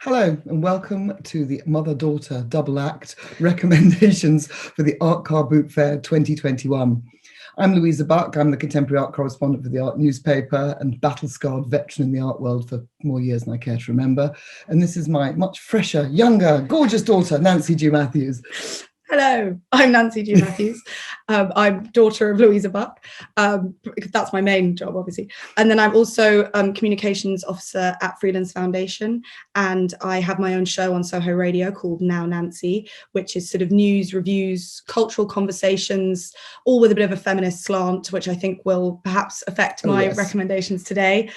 Hello and welcome to the mother-daughter double act recommendations for the Art Car Boot Fair 2021. I'm Louisa Buck. I'm the contemporary art correspondent for the Art newspaper and battle-scarred veteran in the art world for more years than I care to remember. And this is my much fresher, younger, gorgeous daughter, Nancy Dewe Matthews. Hello, I'm Nancy Dewe Matthews. I'm daughter of Louisa Buck. That's my main job, obviously. And then I'm also communications officer at Freelance Foundation. And I have my own show on Soho Radio called Now Nancy, which is sort of news, reviews, cultural conversations, all with a bit of a feminist slant, which I think will perhaps affect my recommendations today.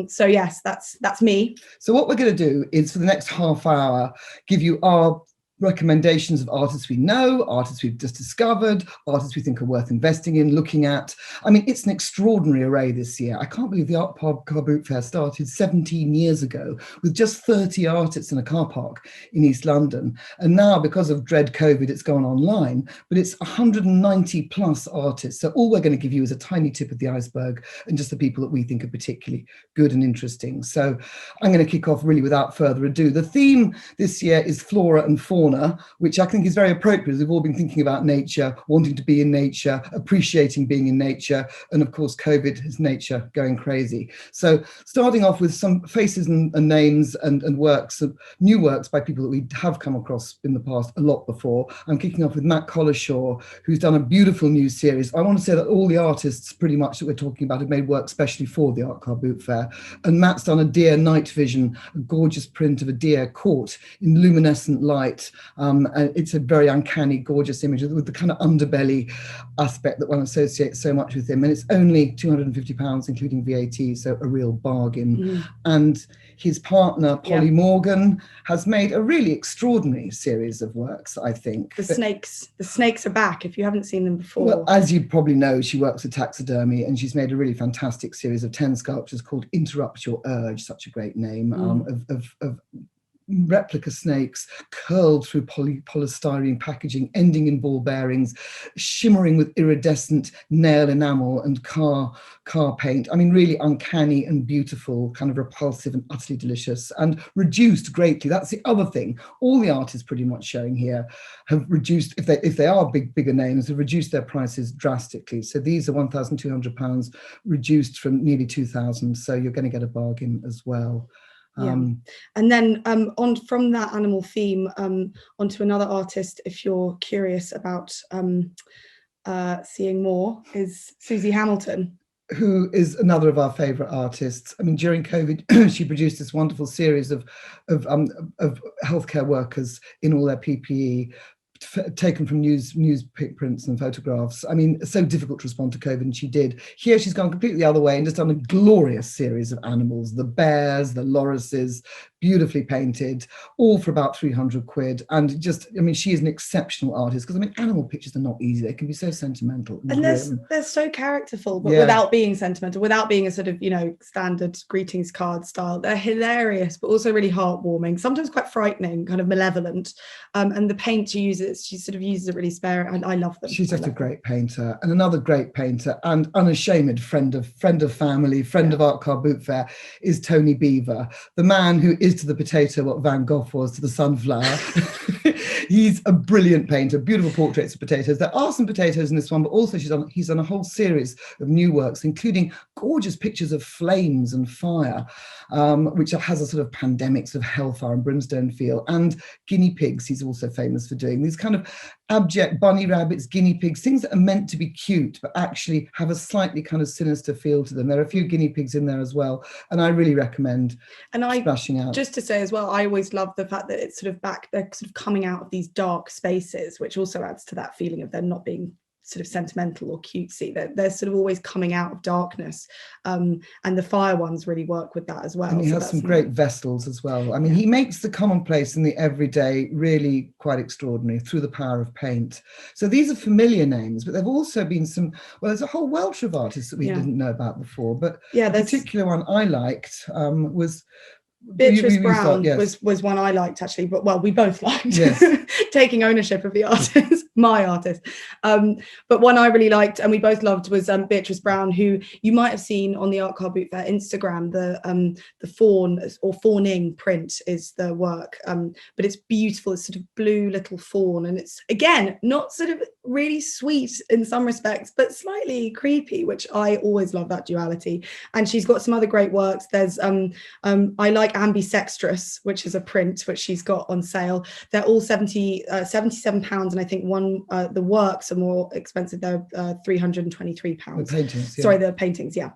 So yes, that's me. So what we're going to do is for the next half hour, give you our recommendations of artists we know, artists we've just discovered, artists we think are worth investing in, looking at. I mean, it's an extraordinary array this year. I can't believe the Art Car Boot Fair started 17 years ago with just 30 artists in a car park in East London. And now, because of dread COVID, it's gone online, but it's 190 plus artists. So all we're going to give you is a tiny tip of the iceberg and just the people that we think are particularly good and interesting. So I'm going to kick off really without further ado. The theme this year is Flora and Fauna, which I think is very appropriate. We've all been thinking about nature, wanting to be in nature, appreciating being in nature, and of course COVID is nature going crazy. So starting off with some faces and names and works, new works by people that we have come across in the past a lot before. I'm kicking off with Matt Collishaw, who's done a beautiful new series. I want to say that all the artists pretty much that we're talking about have made work specially for the Art Car Boot Fair, and Matt's done a deer night vision, a gorgeous print of a deer caught in luminescent light. And it's a very uncanny, gorgeous image with the kind of underbelly aspect that one associates so much with him. And it's only £250, including VAT, so a real bargain. And his partner, Polly Morgan, has made a really extraordinary series of works, I think. The snakes are back, if you haven't seen them before. Well, as you probably know, she works with taxidermy, and she's made a really fantastic series of 10 sculptures called Interrupt Your Urge, such a great name, of replica snakes curled through polystyrene packaging, ending in ball bearings, shimmering with iridescent nail enamel and car paint. I mean, really uncanny and beautiful, kind of repulsive and utterly delicious, and reduced greatly. That's the other thing. All the artists pretty much showing here have reduced, if they are bigger names, have reduced their prices drastically. So these are £1,200, reduced from nearly 2,000. So you're going to get a bargain as well. And then from that animal theme onto another artist, if you're curious about seeing more, is Susie Hamilton, who is another of our favourite artists. I mean, during COVID, she produced this wonderful series of healthcare workers in all their PPE, taken from news prints and photographs. I mean, it's so difficult to respond to COVID, and she did. Here she's gone completely the other way and just done a glorious series of animals, the bears, the lorises, beautifully painted, all for about 300 quid. And just, I mean, she is an exceptional artist, because I mean, animal pictures are not easy. They can be so sentimental. And they're so characterful, but without being sentimental, without being a sort of, standard greetings card style. They're hilarious, but also really heartwarming, sometimes quite frightening, kind of malevolent. And the paint she sort of uses it really spare. I love them. She's just a great painter, and another great painter and unashamed friend of family, friend of Art Car Boot Fair is Tony Beaver, the man who is to the potato what Van Gogh was to the sunflower. He's a brilliant painter, beautiful portraits of potatoes. There are some potatoes in this one, but also he's done a whole series of new works, including gorgeous pictures of flames and fire, which has a sort of pandemic sort of hellfire and brimstone feel, and guinea pigs. He's also famous for doing these kind of abject bunny rabbits, guinea pigs, things that are meant to be cute, but actually have a slightly kind of sinister feel to them. There are a few guinea pigs in there as well, and I really recommend splashing out. Just to say as well, I always love the fact that it's sort of they're sort of coming out of these dark spaces, which also adds to that feeling of them not being sort of sentimental or cutesy. They're sort of always coming out of darkness, and the fire ones really work with that as well. And he has some great vestals as well. I mean, he makes the commonplace and the everyday really quite extraordinary through the power of paint. So these are familiar names, but there've also been there's a whole Welsh of artists that we didn't know about before. But the particular one I liked was Beatrice Brown was one I liked actually, but well, we both liked. Yes. Taking ownership of the artist, my artist. But one I really liked and we both loved was Beatrice Brown, who you might have seen on the Art Car Boot Fair Instagram. The fawn or fawning print is the work, but it's beautiful. It's sort of blue little fawn, and it's again not sort of really sweet in some respects, but slightly creepy, which I always love that duality. And she's got some other great works. There's I like Ambisextrous, which is a print which she's got on sale. They're all £77, and I think the works are more expensive. They're £323. The paintings, yeah. Sorry, the paintings, yeah.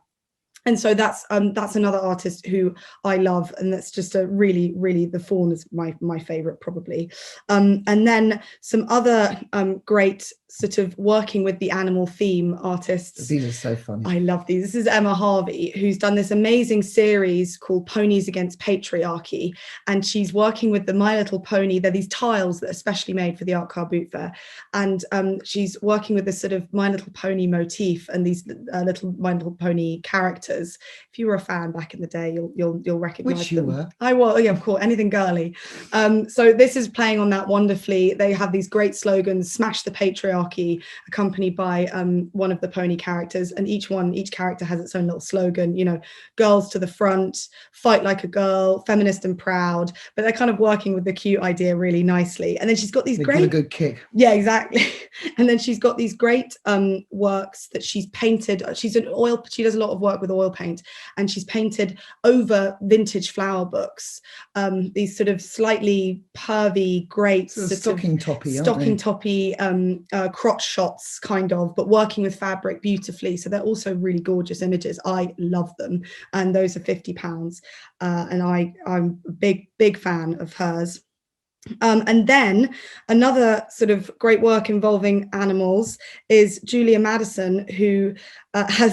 And so that's another artist who I love, and that's just a really, really, the fawn is my favorite probably. And then some other great sort of working with the animal theme artists. These are so funny. I love these. This is Emma Harvey, who's done this amazing series called Ponies Against Patriarchy, and she's working with the My Little Pony. They're these tiles that are specially made for the Art Car Boot Fair, and she's working with this sort of My Little Pony motif and these little My Little Pony characters. If you were a fan back in the day, you'll recognize Which you were. I was, yeah, of course, anything girly. So this is playing on that wonderfully. They have these great slogans: "Smash the patriarchy," accompanied by one of the pony characters, and each character has its own little slogan. You know, girls to the front, fight like a girl, feminist and proud. But they're kind of working with the cute idea really nicely. And then she's got these They great, give a good kick. yeah, exactly. And then she's got these great works that she's painted. She does a lot of work with oil paint, and she's painted over vintage flower books. These sort of slightly pervy, great sort of stocking toppy crotch shots, kind of, but working with fabric beautifully. So they're also really gorgeous images. I love them, and those are £50. And I'm a big fan of hers. And then another sort of great work involving animals is Julia Madison, who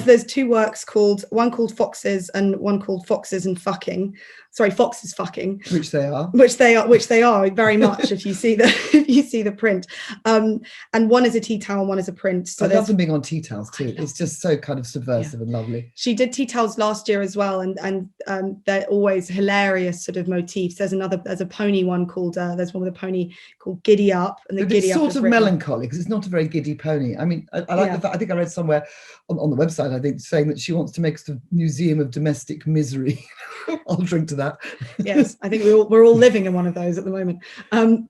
there's two works one called Foxes and one called Foxes and Fucking. Sorry, Foxes Fucking. Which they are very much if you see the print. And one is a tea towel, one is a print. So I love them being on tea towels too. It's just so kind of subversive and lovely. She did tea towels last year as well, and they're always hilarious sort of motifs. There's a pony one called there's one with a pony called Giddy Up, and it's sort of melancholy because it's not a very giddy pony. I mean, I like the fact, I think I read somewhere on the website, I think, saying that she wants to make a museum of domestic misery. I'll drink to that. Yes, I think we're all living in one of those at the moment.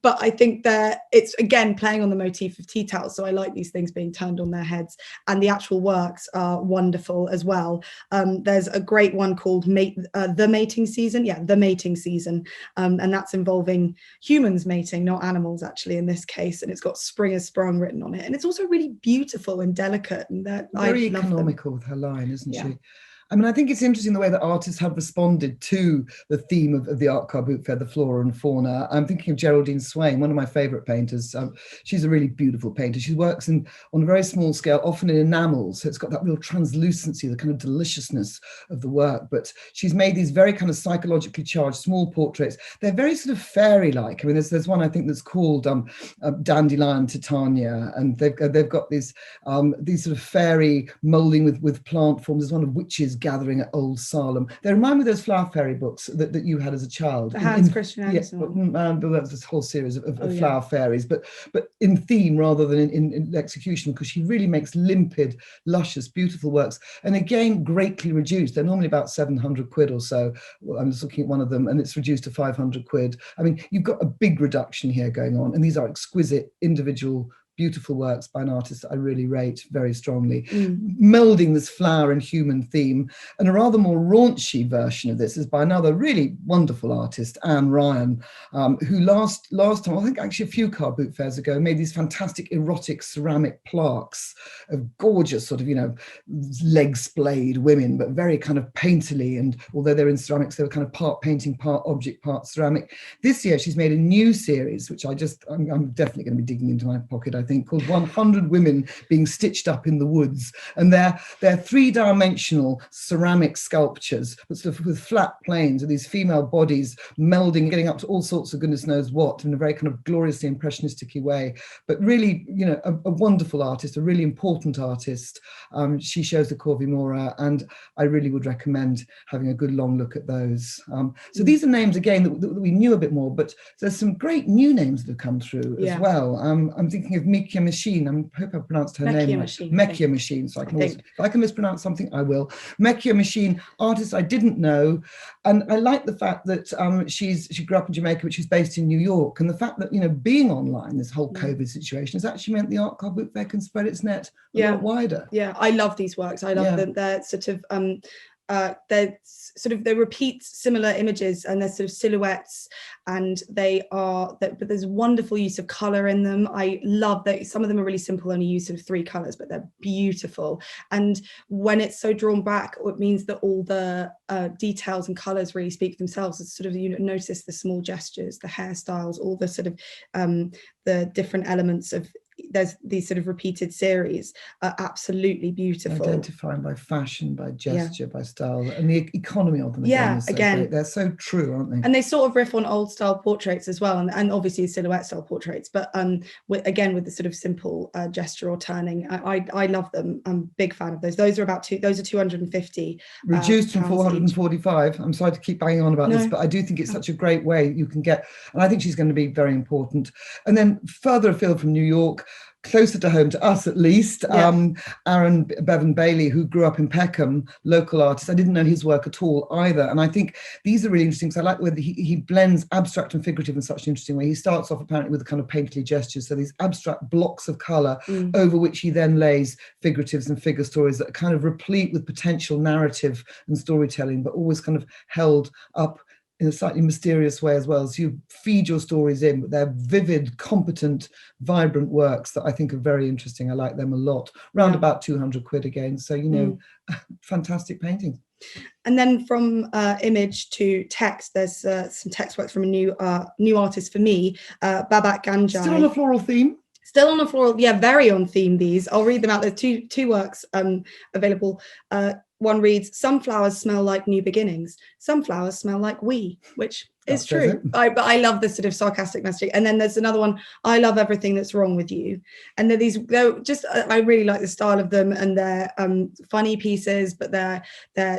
But I think that it's again playing on the motif of tea towels. So I like these things being turned on their heads, and the actual works are wonderful as well. There's a great one called The Mating Season. Yeah, The Mating Season. And that's involving humans mating, not animals actually in this case. And it's got Spring has Sprung written on it. And it's also really beautiful and delicate. And very economical with her line, isn't she? I mean, I think it's interesting the way that artists have responded to the theme of the Art Car Boot Fair, the flora and fauna. I'm thinking of Geraldine Swain, one of my favourite painters. She's a really beautiful painter. She works on a very small scale, often in enamels. So it's got that real translucency, the kind of deliciousness of the work. But she's made these very kind of psychologically charged small portraits. They're very sort of fairy-like. I mean, there's one I think that's called Dandelion Titania, and they've got these sort of fairy moulding with plant forms. There's one of witches gathering at Old Salem. They remind me of those flower fairy books that you had as a child. The Hans Christian Andersen. Yeah, that was this whole series of flower fairies, but in theme rather than in execution, because she really makes limpid, luscious, beautiful works. And again, greatly reduced. They're normally about 700 quid or so. I'm just looking at one of them, and it's reduced to 500 quid. I mean, you've got a big reduction here going on, and these are exquisite, individual, beautiful works by an artist that I really rate very strongly, melding this flower and human theme. And a rather more raunchy version of this is by another really wonderful artist, Anne Ryan, who last time, I think actually a few car boot fairs ago, made these fantastic erotic ceramic plaques of gorgeous sort of, leg splayed women, but very kind of painterly. And although they're in ceramics, they were kind of part painting, part object, part ceramic. This year, she's made a new series, which I'm definitely going to be digging into my pocket, I think, called 100 Women Being Stitched Up in the Woods. And they're three-dimensional ceramic sculptures, but sort of with flat planes of these female bodies melding, getting up to all sorts of goodness knows what in a very kind of gloriously impressionistic way. But really, a wonderful artist, a really important artist. She shows the Corvi Mora, and I really would recommend having a good long look at those. So these are names, again, that we knew a bit more, but there's some great new names that have come through as well. I'm thinking of Mikia Machine. I hope I pronounced her name right. Mikia Machine. So if I can mispronounce something, I will. Mikia Machine, artist I didn't know. And I like the fact that she grew up in Jamaica, but she's based in New York. And the fact that, being online, this whole COVID situation, has actually meant the art card book fair can spread its net a lot wider. Yeah, I love these works. I love them. They're sort of they repeat similar images, and they're sort of silhouettes, and but there's wonderful use of color in them. I love that some of them are really simple, only use sort of 3 colors, but they're beautiful. And when it's so drawn back, it means that all the details and colors really speak for themselves. It's sort of, notice the small gestures, the hairstyles, all the sort of the different elements of there's these sort of repeated series are absolutely beautiful. Identifying by fashion, by gesture, by style, and the economy of them. Great. They're so true, aren't they? And they sort of riff on old style portraits as well, and obviously silhouette style portraits. But with the sort of simple gesture or turning, I love them. I'm a big fan of those. Those are 250. Reduced from 445. I'm sorry to keep banging on about this, but I do think it's such a great way you can get, and I think she's going to be very important. And then further afield from New York, closer to home, to us at least, Aaron Bevan Bailey, who grew up in Peckham, local artist. I didn't know his work at all either. And I think these are really interesting because I like the way he blends abstract and figurative in such an interesting way. He starts off apparently with a kind of painterly gestures, so these abstract blocks of colour over which he then lays figuratives and figure stories that are kind of replete with potential narrative and storytelling, but always kind of held up in a slightly mysterious way as well. So you feed your stories in, but they're vivid, competent, vibrant works that I think are very interesting. I like them a lot. Round about 200 quid again. So, fantastic paintings. And then from image to text, there's some text works from a new artist for me, Babakganjang. Still on a floral theme? Still on a floral, very on theme these. I'll read them out. There's two works available. One reads, "Some flowers smell like new beginnings. Some flowers smell like we," which is true. But I love this sort of sarcastic messaging. And then there's another one, "I love everything that's wrong with you." And I really like the style of them, and they're funny pieces, but they're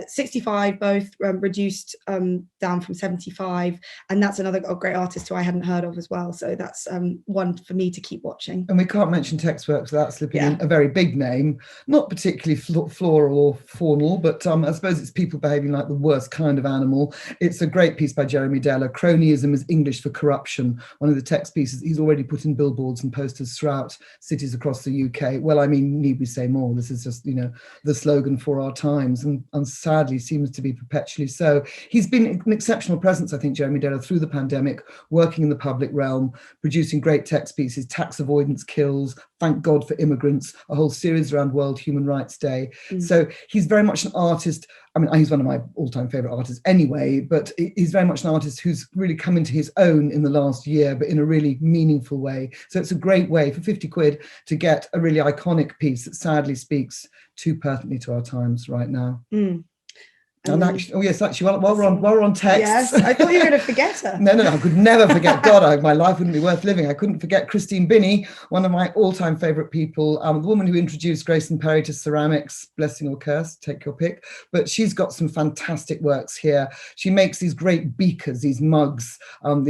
65, both reduced down from 75. And that's another great artist who I hadn't heard of as well. So that's one for me to keep watching. And we can't mention text works without slipping in a very big name, not particularly floral or faunal, but I suppose it's people behaving like the worst kind of animal. It's a great piece by Jeremy Dell. Cronyism is English for corruption. One of the text pieces he's already put in billboards and posters throughout cities across the UK. Well, I mean, need we say more? This is just, the slogan for our times, and sadly seems to be perpetually so. He's been an exceptional presence, I think, Jeremy Dell, through the pandemic, working in the public realm, producing great text pieces, Tax Avoidance Kills, Thank God for Immigrants, a whole series around World Human Rights Day. So he's very much an artist. I mean, he's one of my all-time favourite artists anyway, but he's very much an artist who's really come into his own in the last year, but in a really meaningful way. So it's a great way for 50 quid to get a really iconic piece that sadly speaks too pertinently to our times right now. And actually, while we're on text. Yes, I thought you were going to forget her. No, I could never forget. God, my life wouldn't be worth living. I couldn't forget Christine Binney, one of my all-time favourite people, the woman who introduced Grayson Perry to ceramics, blessing or curse, take your pick. But she's got some fantastic works here. She makes these great beakers, these mugs out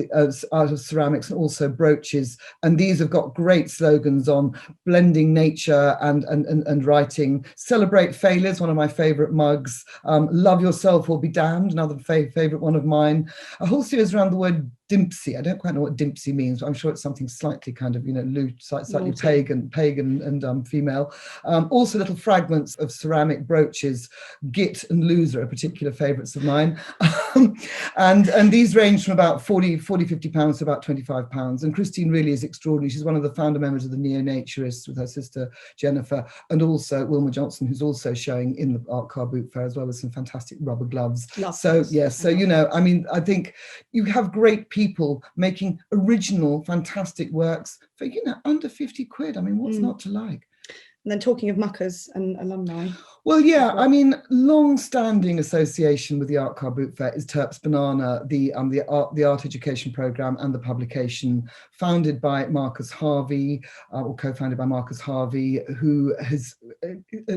of ceramics, and also brooches. And these have got great slogans on blending nature and writing. Celebrate failures, one of my favourite mugs. Love yourself or be damned, another favourite one of mine. A whole series around the word Dimpsy. I don't quite know what Dimpsy means, but I'm sure it's something slightly kind of, lewd, slightly pagan and female. Also little fragments of ceramic brooches. Git and Louisa are particular favourites of mine. and these range from about 40, 50 pounds to about 25 pounds. And Christine really is extraordinary. She's one of the founder members of the Neo-Naturists with her sister Jennifer, and also Wilma Johnson, who's also showing in the Art Car Boot Fair as well, with some fantastic rubber gloves. I mean, I think you have great people making original, fantastic works for, under 50 quid. I mean, what's not to like? And then talking of muckers and alumni. Well, yeah, I mean, long-standing association with the Art Car Boot Fair is TPS Banana, the art education program and the publication, founded by Marcus Harvey, or co-founded by Marcus Harvey, who has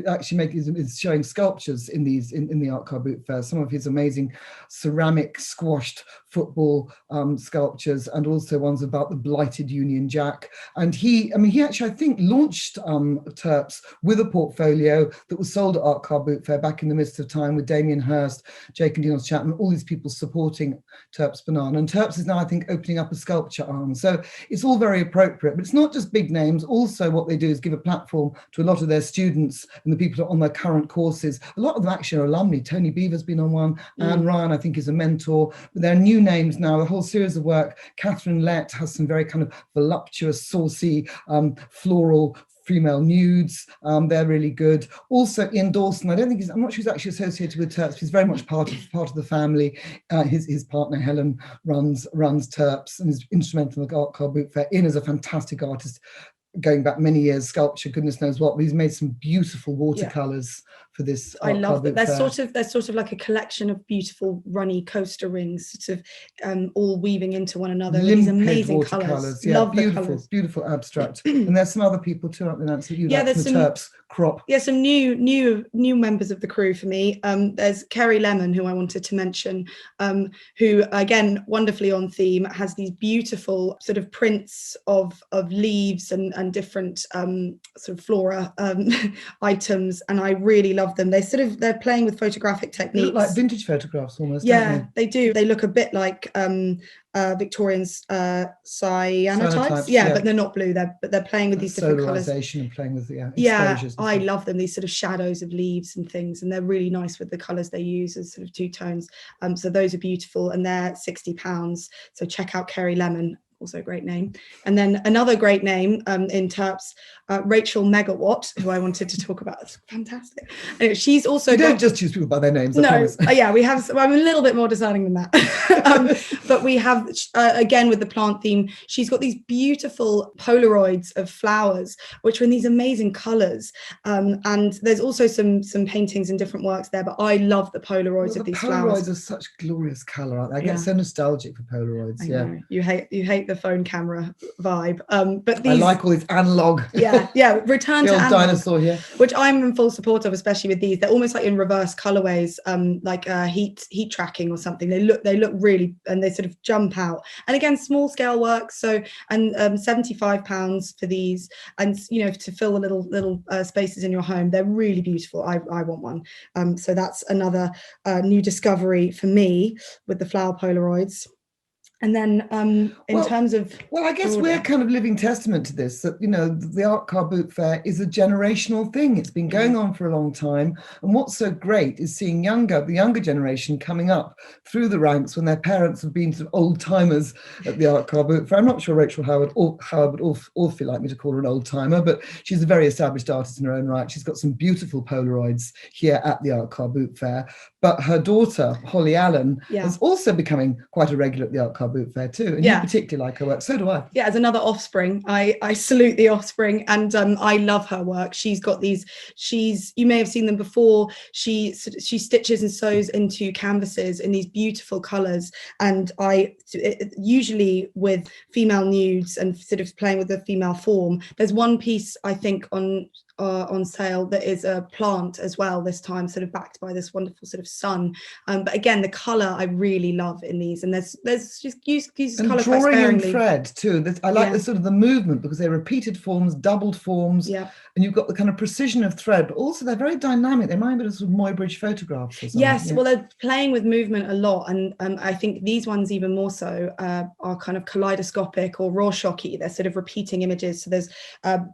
actually is showing sculptures in the Art Car Boot Fair. Some of his amazing ceramic squashed football sculptures, and also ones about the blighted Union Jack. And he actually, I think, launched TPS with a portfolio that was sold at Art Car Boot Fair back in the midst of time, with Damien Hirst, Jake and Dinos Chapman, all these people supporting TPS Banana. And TPS is now, I think, opening up a sculpture arm. So it's all very appropriate, but it's not just big names. Also, what they do is give a platform to a lot of their students and the people on their current courses. A lot of them actually are alumni. Tony Beaver's been on one. Anne Ryan, I think, is a mentor. But there are new names now, a whole series of work. Catherine Lett has some very kind of voluptuous, saucy, floral female nudes. They're really good. Also Ian Dawson, I'm not sure he's actually associated with TPS. He's very much part of the family. His partner Helen runs TPS and is instrumental in the Art Car Boot Fair. Ian is a fantastic artist, going back many years, sculpture, goodness knows what, but he's made some beautiful watercolors for this. I love that. There's sort of like a collection of beautiful runny coaster rings, sort of all weaving into one another with these amazing colours. Yeah, love beautiful, the colours. Beautiful abstract. And there's some other people too, aren't there, Nancy? There's some TPS Crop. Yeah, some new members of the crew for me. There's Kerry Lemon, who I wanted to mention, who again, wonderfully on theme, has these beautiful sort of prints of leaves and different sort of flora items, and I really love them. They're playing with photographic techniques. They look like vintage photographs almost. Yeah, don't they do. They look a bit like Victorian's cyanotypes. Yeah, but they're not blue. They're playing with these different colours. Solarization and playing with exposures. I love them. These sort of shadows of leaves and things, and they're really nice with the colours they use as sort of two tones. So those are beautiful, and they're £60. So check out Kerry Lemon. Also a great name. And then another great name in TPS, Rachel Megawatt, who I wanted to talk about. It's fantastic. Anyway, she's also don't just choose people by their names. I promise. Yeah, we have. I'm a little bit more discerning than that. But we have again with the plant theme. She's got these beautiful Polaroids of flowers, which are in these amazing colours. And there's also some paintings and different works there. But I love the Polaroids of these flowers. Polaroids are such glorious colour, aren't they? I get so nostalgic for Polaroids. I know. You hate the phone camera vibe. But these, I like all these analog. Return the to old analog, dinosaur here, which I'm in full support of, especially with these. They're almost like in reverse colorways, like heat tracking or something. They look really, and they sort of jump out. And again, small scale work. So and £75 for these, and to fill the little spaces in your home. They're really beautiful. I want one. So that's another new discovery for me with the flower Polaroids. And then in terms of... Well, I guess we're kind of living testament to this, that, the Art Car Boot Fair is a generational thing. It's been going on for a long time. And what's so great is seeing the younger generation coming up through the ranks when their parents have been sort of old timers at the Art Car Boot Fair. I'm not sure Rachel Howard would awfully like me to call her an old timer, but she's a very established artist in her own right. She's got some beautiful Polaroids here at the Art Car Boot Fair. But her daughter, Holly Allen, is also becoming quite a regular at the Art Car Boot Fair too, and you particularly like her work. So do I. Yeah, as another offspring, I salute the offspring, and I love her work. She's got these. You may have seen them before. She stitches and sews into canvases in these beautiful colours, and usually with female nudes and sort of playing with the female form. There's one piece I think on sale that is a plant as well this time, sort of backed by this wonderful sort of sun. But again, the colour I really love in these, and there's just use colour quite sparingly. Drawing in thread too. I like the sort of the movement, because they're repeated forms, doubled forms, and you've got the kind of precision of thread, but also they're very dynamic. They remind me of sort of Muybridge photographs or something. Yes, well, they're playing with movement a lot, and I think these ones even more so are kind of kaleidoscopic or Rorschach-y. They're sort of repeating images. So there's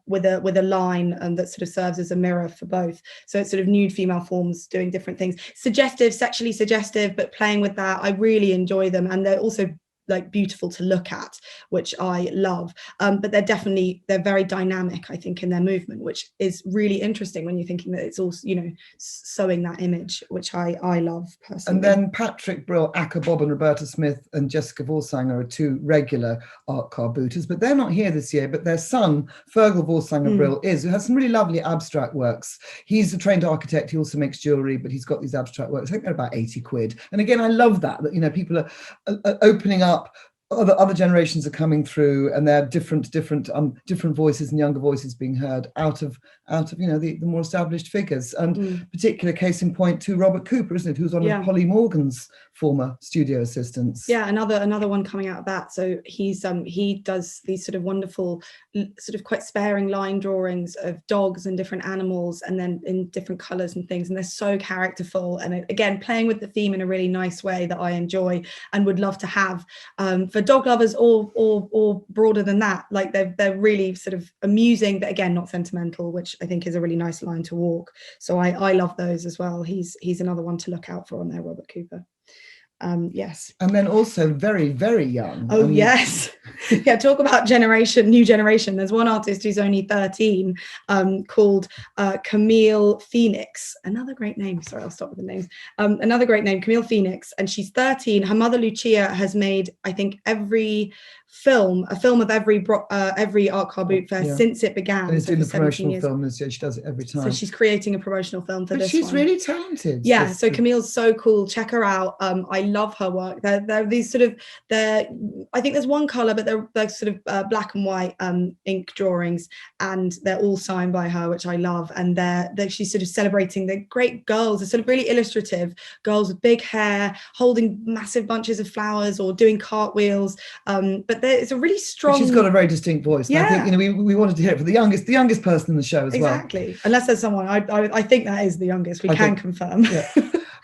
with a line that sort of serves as a mirror for both. So it's sort of nude female forms doing different things, sexually suggestive, but playing with that. I really enjoy them, and they're also like beautiful to look at, which I love. But they're very dynamic, I think, in their movement, which is really interesting when you're thinking that it's also, you know, sewing that image, which I love personally. And then Patrick Brill, Acker Bob and Roberta Smith and Jessica Vorsanger are 2 regular art car booters, but they're not here this year, but their son, Fergal Vorsanger Brill, who has some really lovely abstract works. He's a trained architect. He also makes jewellery, but he's got these abstract works. I think they're about 80 quid. And again, I love that, you know, people are opening up. Other generations are coming through, and there are different voices and younger voices being heard out of you know the more established figures. And particular case in point to Robert Cooper, isn't it? Who's one of Polly Morgan's former studio assistants. Yeah, another one coming out of that. So he does these sort of wonderful, sort of quite sparing line drawings of dogs and different animals, and then in different colours and things, and they're so characterful. And again, playing with the theme in a really nice way that I enjoy and would love to have. For dog lovers or broader than that, like they're really sort of amusing, but again, not sentimental, which I think is a really nice line to walk. So I love those as well. He's another one to look out for on there, Robert Cooper. Yes. And then also very, very young. Oh, yes. Yeah, talk about new generation. There's one artist who's only 13 called Camille Phoenix. Another great name. Sorry, I'll stop with the names. Another great name, Camille Phoenix. And she's 13. Her mother, Lucia, has made, I think, a film of every art car boot fair since it began. And it's doing the promotional film, and she does it every time. So she's creating a promotional film for this. She's one. really talented. Yeah, so Camille's so cool. Check her out. I love her work. They're these sort of, I think there's one colour, but they're sort of black and white ink drawings, and they're all signed by her, which I love. And she's sort of celebrating the great girls. They're sort of really illustrative girls with big hair, holding massive bunches of flowers or doing cartwheels. But it's a really strong. She's got a very distinct voice. Yeah. And I think, you know, we wanted to hear it for the youngest person in the show as well. Exactly. Unless there's someone, I think that is the youngest. We can confirm. Yeah.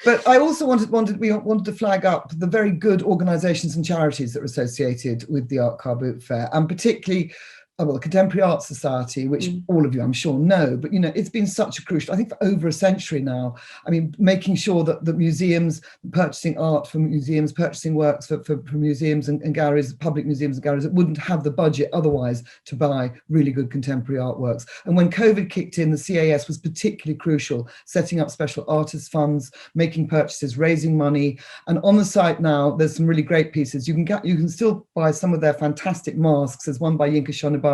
But I also wanted to flag up the very good organisations and charities that are associated with the Art Car Boot Fair, and particularly the Contemporary Art Society, which all of you, I'm sure, know. But, you know, it's been such a crucial, I think, for over a century now. I mean, making sure that the museums, purchasing art from museums, purchasing works for museums and galleries, public museums and galleries that wouldn't have the budget otherwise to buy really good contemporary artworks. And when COVID kicked in, the CAS was particularly crucial, setting up special artist funds, making purchases, raising money. And on the site now, there's some really great pieces. You can still buy some of their fantastic masks. There's one by Yinka Shonibare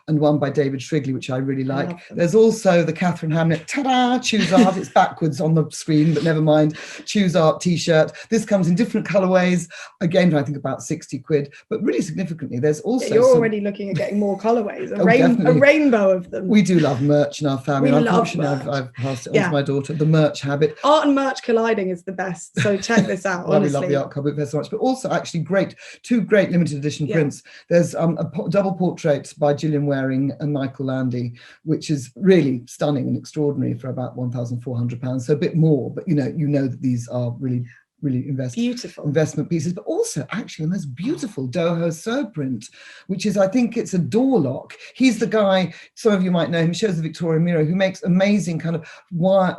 and one by David Shrigley, which I really like. There's also the Catherine Hamlet, ta-da, Choose Art. It's backwards on the screen, but never mind. Choose Art t-shirt. This comes in different colourways. Again, I think about 60 quid. But really significantly, there's also you're already looking at getting more colourways, a rainbow of them. We do love merch in our family. Unfortunately, I've passed it on to my daughter, the merch habit. Art and merch colliding is the best. So check this out, honestly. We love the Art Car Boot Fair so much. But also, actually, two great limited edition prints. There's a double portrait by Gillian Waring and Michael Landy, which is really stunning and extraordinary for about £1,400, so a bit more, but you know that these are really investment pieces, but also actually on this beautiful Doho So print, which is, I think it's a door lock. He's the guy, some of you might know him, he shows the Victoria Mirror, who makes amazing kind of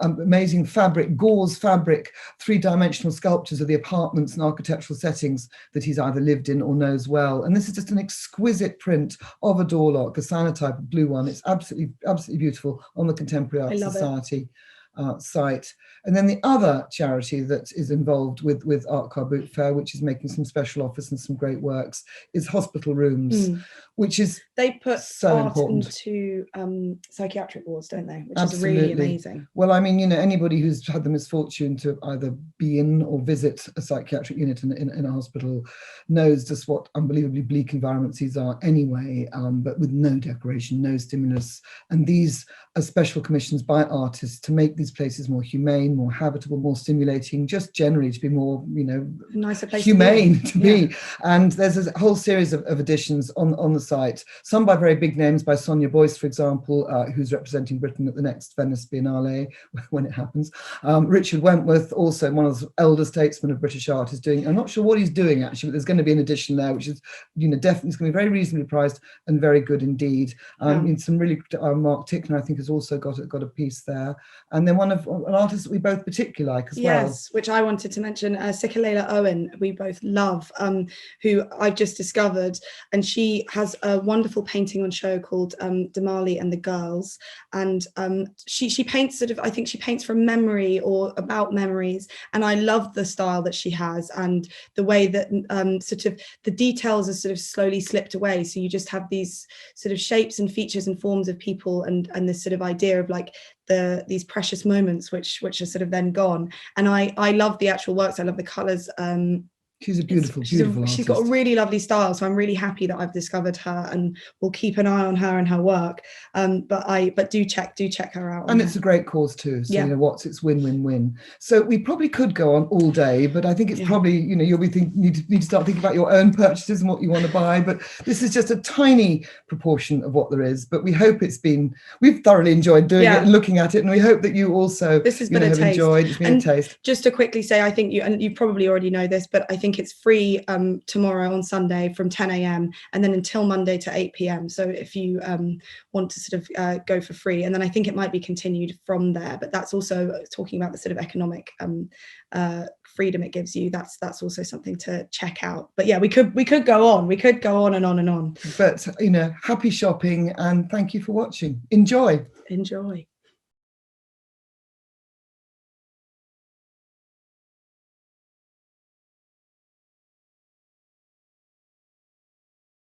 amazing fabric, gauze fabric, three-dimensional sculptures of the apartments and architectural settings that he's either lived in or knows well. And this is just an exquisite print of a door lock, a cyanotype, a blue one. It's absolutely beautiful on the Contemporary Art Society site. And then the other charity that is involved with Art Car Boot Fair, which is making some special offers and some great works, is Hospital Rooms, which is they put so art important into psychiatric wards, don't they? Which is really amazing. Well, I mean, you know, anybody who's had the misfortune to either be in or visit a psychiatric unit in a hospital knows just what unbelievably bleak environments these are anyway, but with no decoration, no stimulus. And these are special commissions by artists to make these places more humane, more habitable, more stimulating, just generally to be more, you know, nicer place humane to be. And there's a whole series of editions on the site, some by very big names, by Sonia Boyce, for example, who's representing Britain at the next Venice Biennale when it happens. Richard Wentworth, also one of the elder statesmen of British art, is doing, I'm not sure what he's doing actually, but there's going to be an edition there, which is, you know, definitely it's going to be very reasonably priced and very good indeed. Some really, Mark Tickner, I think, has also got a piece there. And then one of an artist that we both particularly like as well. Yes, which I wanted to mention, Sikalela Owen, we both love, who I've just discovered, and she has a wonderful painting on show called Damali and the Girls, and she paints sort of, I think she paints from memory or about memories, and I love the style that she has and the way that sort of the details are sort of slowly slipped away, so you just have these sort of shapes and features and forms of people, and this sort of idea of like these precious moments which are sort of then gone. And I love the actual works. I love the colors. She's a beautiful artist. She's got a really lovely style, so I'm really happy that I've discovered her, and we'll keep an eye on her and her work. But do check her out. And it's a great cause too. So Yeah. you know it's win-win-win. So we probably could go on all day, but I think it's probably, you know, you'll be need to start thinking about your own purchases and what you want to buy. But this is just a tiny proportion of what there is. But we hope we've thoroughly enjoyed doing it and looking at it, and we hope that you also have enjoyed. It's been a taste. Just to quickly say, I think you probably already know this, but I think it's free tomorrow on Sunday from 10 a.m. and then until Monday to 8 p.m. So if you want to sort of go for free, and then I think it might be continued from there, but that's also talking about the sort of economic freedom it gives you. That's also something to check out. But yeah, we could go on. We could go on and on and on. But you know, happy shopping, and thank you for watching. Enjoy.